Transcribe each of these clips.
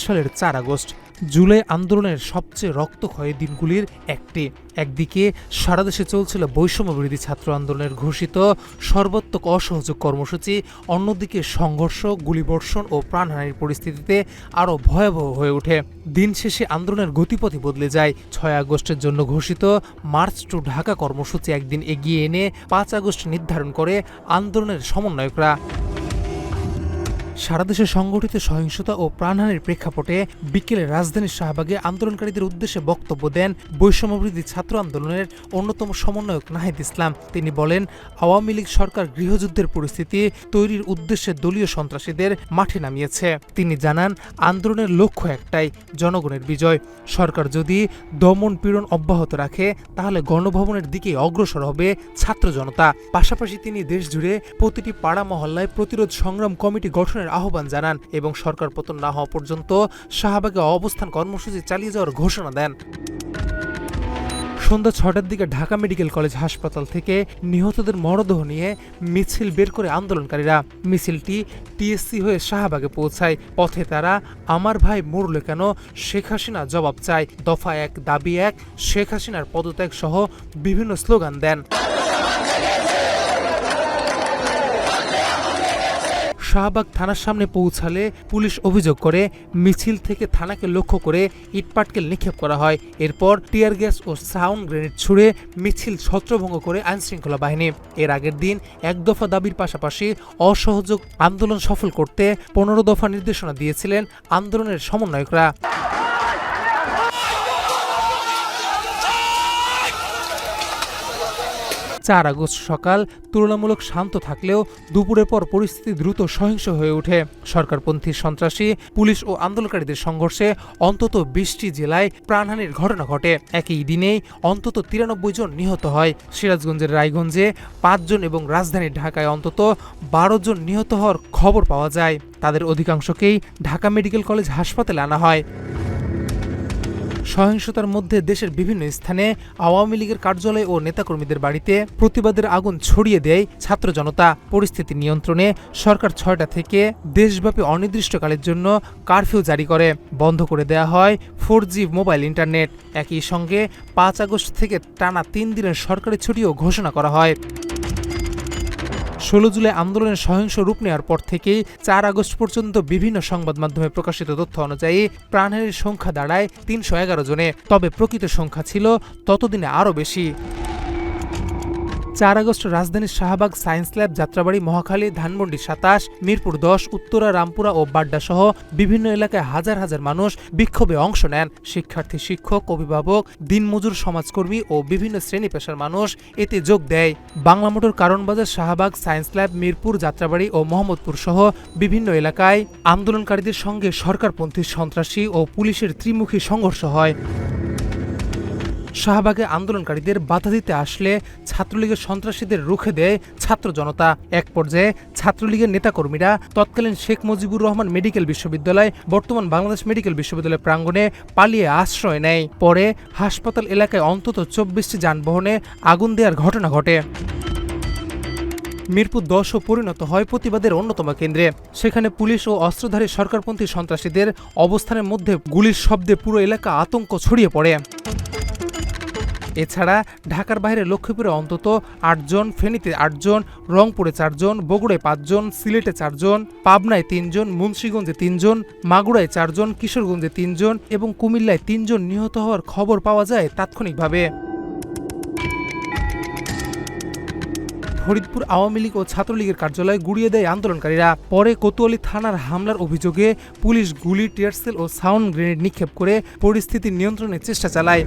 সালের ৪ আগস্ট জুলাই আন্দোলনের সবচেয়ে রক্তক্ষয়ী দিনগুলির একটি। একদিকে সারা দেশে চলছিল বৈষম্যবিরোধী ছাত্র আন্দোলনের ঘোষিত সর্বাত্মক অসহযোগ কর্মসূচি, অন্যদিকে সংঘর্ষ, গুলিবর্ষণ ও প্রাণহানির পরিস্থিতিতে আরও ভয়াবহ হয়ে ওঠে। দিন শেষে আন্দোলনের গতিপথই বদলে যায়। ৬ আগস্টের জন্য ঘোষিত মার্চ টু ঢাকা কর্মসূচি একদিন এগিয়ে এনে ৫ আগস্ট নির্ধারণ করে আন্দোলনের সমন্বয়করা। সারা দেশে সংগঠিত সহিংসতা ও প্রাণহানির প্রেক্ষাপটে বিকেলে রাজধানীর শাহবাগে আন্দোলনকারীদের উদ্দেশ্যে বক্তব্য দেন বৈষম্যবিরোধী ছাত্র আন্দোলনের অন্যতম সমন্বয়ক নাহিদ ইসলাম। তিনি বলেন, আওয়ামী লীগ সরকার গৃহযুদ্ধের পরিস্থিতি তৈরির উদ্দেশ্যে দলীয় সন্ত্রাসীদের মাঠে নামিয়েছে। তিনি জানান, আন্দোলনের লক্ষ্য একটাই, জনগণের বিজয়। সরকার যদি দমন পীড়ন অব্যাহত রাখে তাহলে গণভবনের দিকে অগ্রসর হবে ছাত্র জনতা। পাশাপাশি তিনি দেশজুড়ে প্রতিটি পাড়া মহল্লায় প্রতিরোধ সংগ্রাম কমিটি গঠনের আহ্বান জানান এবং সরকার পতন না হওয়া পর্যন্ত শাহবাগে অবস্থান কর্মসূচি চালিয়ে যাওয়ার ঘোষণা দেন। সন্ধ্যা ৬টার দিকে ঢাকা মেডিকেল কলেজ হাসপাতাল থেকে নিহতদের মরদেহ নিয়ে মিছিল বের করে আন্দোলনকারীরা। মিছিলটি টিএসসি হয়ে শাহবাগে পৌঁছায়। পথে তারা আমার ভাই মরল কেন, শেখ হাসিনা জবাব চায়, দফা ১ দাবি ১, শেখ হাসিনার পদত্যাগ সহ বিভিন্ন স্লোগান দেন। শাহবাগ থানার সামনে পৌঁছালে পুলিশ অভিযোগ করে মিছিল থেকে থানাকে লক্ষ্য করে ইটপাটকেল নিক্ষেপ করা হয়। এরপর টিয়ার গ্যাস ও সাউন্ড গ্রেনেড ছুড়ে মিছিল ছত্রভঙ্গ করে আইনশৃঙ্খলা বাহিনী। এর আগের দিন ১ দফা দাবির পাশাপাশি অসহযোগ আন্দোলন সফল করতে ১৫ দফা নির্দেশনা দিয়েছিলেন আন্দোলনের সমন্বয়করা। ৪ আগস্ট সকাল তুলনামূলক শান্ত থাকলেও দুপুরের পর পরিস্থিতি দ্রুত সহিংস হয়ে ওঠে। সরকারপন্থী সন্ত্রাসী, পুলিশ ও আন্দোলনকারীদের সংঘর্ষে অন্তত ২০টি জেলায় প্রাণহানির ঘটনা ঘটে। একই দিনেই অন্তত ৯৩ জন নিহত হয়। সিরাজগঞ্জের রায়গঞ্জে ৫ জন এবং রাজধানী ঢাকায় অন্তত ১২ জন নিহত হওয়ার খবর পাওয়া যায়। তাদের অধিকাংশকেই ঢাকা মেডিকেল কলেজ হাসপাতালে আনা হয়। সহিংসতার মধ্যে দেশের বিভিন্ন স্থানে আওয়ামী লীগের কার্যালয় ও নেতাকর্মীদের বাড়িতে প্রতিবাদের আগুন ছড়িয়ে দেয় ছাত্র জনতা। পরিস্থিতি নিয়ন্ত্রণে সরকার ৬টা থেকে দেশব্যাপী অনির্দিষ্টকালের জন্য কারফিউ জারি করে। বন্ধ করে দেওয়া হয় 4G মোবাইল ইন্টারনেট। একই সঙ্গে ৫ আগস্ট থেকে টানা ৩ দিনের সরকারি ছুটিও ঘোষণা করা হয়। ১৬ জুলাই আন্দোলনের সহিংস রূপ নেওয়ার পর থেকেই ৪ আগস্ট পর্যন্ত বিভিন্ন সংবাদ মাধ্যমে প্রকাশিত তথ্য অনুযায়ী প্রাণহানির সংখ্যা দাঁড়ায় ৩১১ জনে। তবে প্রকৃত সংখ্যা ছিল ততদিনে আরও বেশি। ৪ আগস্ট রাজধানীর শাহবাগ, সায়েন্স ল্যাব, যাত্রাবাড়ি, মহাখালী, ধানমন্ডি ২৭, মিরপুর ১০, উত্তরা, রামপুরা ও বাড্ডা সহ বিভিন্ন এলাকায় হাজার হাজার মানুষ বিক্ষোভে অংশ নেন। শিক্ষার্থী, শিক্ষক, অভিভাবক, দিনমজুর, সমাজকর্মী ও বিভিন্ন শ্রেণী পেশার মানুষ এতে যোগ দেয়। Bangla motor, কারণবাজার, Shahbag, science lab, Mirpur, Jatrabari ও মোহাম্মদপুর সহ বিভিন্ন এলাকায় আন্দোলনকারীদের সঙ্গে সরকারপন্থী সন্ত্রাসী ও পুলিশের ত্রিমুখী সংঘর্ষ হয়। শাহবাগে আন্দোলনকারীদের বাধা দিতে আসলে ছাত্রলীগের সন্ত্রাসীদের রুখে দেয় ছাত্র জনতা। এক পর্যায়ে ছাত্রলীগের নেতাকর্মীরা তৎকালীন শেখ মুজিবুর রহমান মেডিকেল বিশ্ববিদ্যালয়, বর্তমান বাংলাদেশ মেডিকেল বিশ্ববিদ্যালয় প্রাঙ্গণে পালিয়ে আশ্রয় নেয়। পরে হাসপাতাল এলাকায় অন্তত ২৪টি যানবাহনে আগুন দেওয়ার ঘটনা ঘটে। মিরপুর ১০ও পরিণত হয় প্রতিবাদের অন্যতম কেন্দ্রে। সেখানে পুলিশ ও অস্ত্রধারী সরকারপন্থী সন্ত্রাসীদের অবস্থানের মধ্যে গুলির শব্দে পুরো এলাকা আতঙ্ক ছড়িয়ে পড়ে। এছাড়া ঢাকার বাইরে লক্ষ্মীপুরে অন্তত ৮ জন, ফেনীতে ৮ জন, রংপুরে ৪ জন, বগুড়ায় ৫ জন, সিলেটে ৪ জন, পাবনায় ৩ জন, মুন্সিগঞ্জে ৩ জন, মাগুরায় ৪ জন, কিশোরগঞ্জে ৩ জন এবং কুমিল্লায় ৩ জন নিহত হওয়ার খবর পাওয়া যায় তাৎক্ষণিকভাবে। ফরিদপুর আওয়ামী লীগ ও ছাত্রলীগের কার্যালয় গুড়িয়ে দেয় আন্দোলনকারীরা। পরে কোতোয়ালি থানার হামলার অভিযোগে পুলিশ গুলি, টিয়ারশেল ও সাউন্ড গ্রেনেড নিক্ষেপ করে পরিস্থিতি নিয়ন্ত্রণের চেষ্টা চালায়।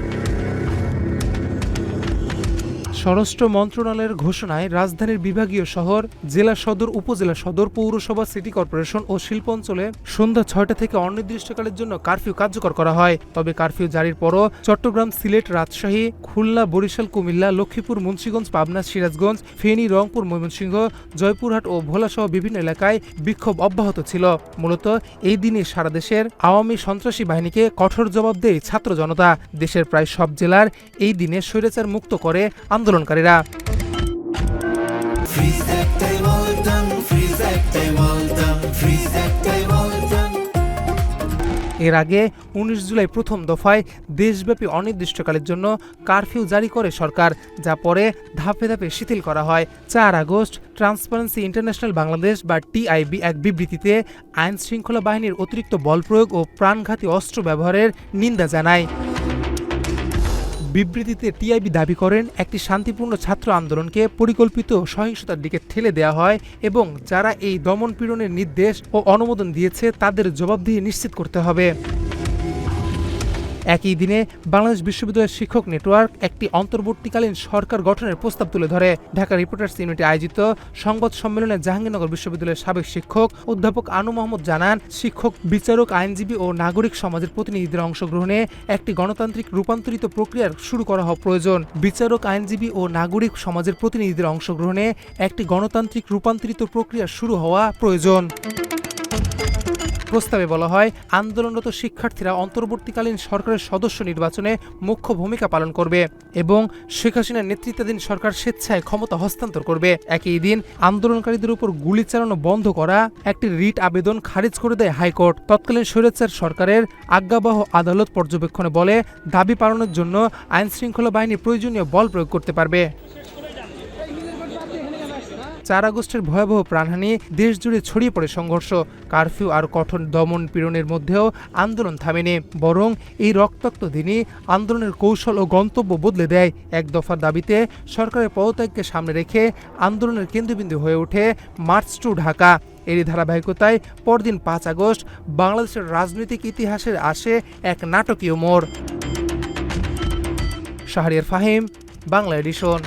স্বরাষ্ট্র মন্ত্রণালয়ের ঘোষণায় রাজধানীর বিভাগীয় শহর, জেলা সদর, উপজেলা সদর, পৌরসভা, সিটি কর্পোরেশন ও শিল্প অঞ্চলে সন্ধ্যা ৬টা থেকে অনির্দিষ্টকালের জন্য কারফিউ কার্যকর করা হয়। তবে কারফিউ জারির পরও চট্টগ্রাম, সিলেট, রাজশাহী, খুলনা, বরিশাল, কুমিল্লা, লক্ষ্মীপুর, মুন্সিগঞ্জ, পাবনা, সিরাজগঞ্জ, ফেনী, রংপুর, ময়মনসিংহ, জয়পুরহাট ও ভোলাসহ বিভিন্ন এলাকায় বিক্ষোভ অব্যাহত ছিল। মূলত এই দিনে সারা দেশের আওয়ামী সন্ত্রাসী বাহিনীকে কঠোর জবাব দেয় ছাত্র জনতা। দেশের প্রায় সব জেলার এই দিনে স্বৈরাচার মুক্ত করে আন্দোলনকারীরা। এর আগে ১৯ জুলাই প্রথম দফায় দেশব্যাপী অনির্দিষ্টকালের জন্য কারফিউ জারি করে সরকার, যা পরে ধাপে ধাপে শিথিল করা হয়। ৪ আগস্ট ট্রান্সপারেন্সি ইন্টারন্যাশনাল বাংলাদেশ বা টিআইবি এক বিবৃতিতে আইন শৃঙ্খলা বাহিনীর অতিরিক্ত বল প্রয়োগ ও প্রাণঘাতী অস্ত্র ব্যবহারের নিন্দা জানায়। বিবৃতিতে টিআইবি দাবি করেন, একটি শান্তিপূর্ণ ছাত্র আন্দোলনকে পরিকল্পিত সহিংসতার দিকে ঠেলে দেওয়া হয় এবং যারা এই দমন পীড়নের নির্দেশ ও অনুমোদন দিয়েছে তাদের জবাবদিহি নিশ্চিত করতে হবে। একই দিনে বাংলাদেশ বিশ্ববিদ্যালয়ের শিক্ষক নেটওয়ার্ক একটি অন্তর্বর্তীকালীন সরকার গঠনের প্রস্তাব তুলে ধরে। ঢাকা রিপোর্টার্স ইউনিটে আয়োজিত সংবাদ সম্মেলনে জাহাঙ্গীরনগর বিশ্ববিদ্যালয়ের সাবেক শিক্ষক অধ্যাপক আনু মোহাম্মদ জানান, শিক্ষক, বিচারক, আইনজীবী ও নাগরিক সমাজের প্রতিনিধিদের অংশগ্রহণে একটি গণতান্ত্রিক রূপান্তরিত প্রক্রিয়ার শুরু করা হওয়া প্রয়োজন। বিচারক, আইনজীবী ও নাগরিক সমাজের প্রতিনিধিদের অংশগ্রহণে একটি গণতান্ত্রিক রূপান্তরিত প্রক্রিয়া শুরু হওয়া প্রয়োজন। প্রস্তাবে বলা হয়, আন্দোলনরত শিক্ষার্থীরা অন্তর্বর্তীকালীন সরকারের সদস্য নির্বাচনে মুখ্য ভূমিকা পালন করবে এবং শেখ হাসিনার নেতৃত্বাধীন সরকার স্বেচ্ছায় ক্ষমতা হস্তান্তর করবে। একই দিন আন্দোলনকারীদের উপর গুলি চালানো বন্ধ করা একটি রিট আবেদন খারিজ করে দেয় হাইকোর্ট। তৎকালীন স্বৈরাচার সরকারের আজ্ঞাবহ আদালত পর্যবেক্ষণে বলে, দাবি পালনের জন্য আইন শৃঙ্খলা বাহিনী প্রয়োজনীয় বল প্রয়োগ করতে পারবে। ৪ আগস্টের ভয়াবহ প্রাণহানি দেশ জুড়ে ছড়িয়ে পড়ে সংঘর্ষ। কারফিউ আর কঠোর দমন পীড়নের মধ্যেও আন্দোলন থামেনি, বরং এই রক্তাক্ত দিনই আন্দোলনের কৌশল ও গন্তব্য বদলে দেয়। এক দফার দাবিতে সরকারের পদত্যাগকে সামনে রেখে আন্দোলনের কেন্দ্রবিন্দু হয়ে ওঠে মার্চ টু ঢাকা। এরই ধারাবাহিকতায় পরদিন ৫ আগস্ট বাংলাদেশের রাজনৈতিক ইতিহাসের আসে এক নাটকীয় মোড়। শাহরিয়ার ফাহিম, বাংলা এডিশন।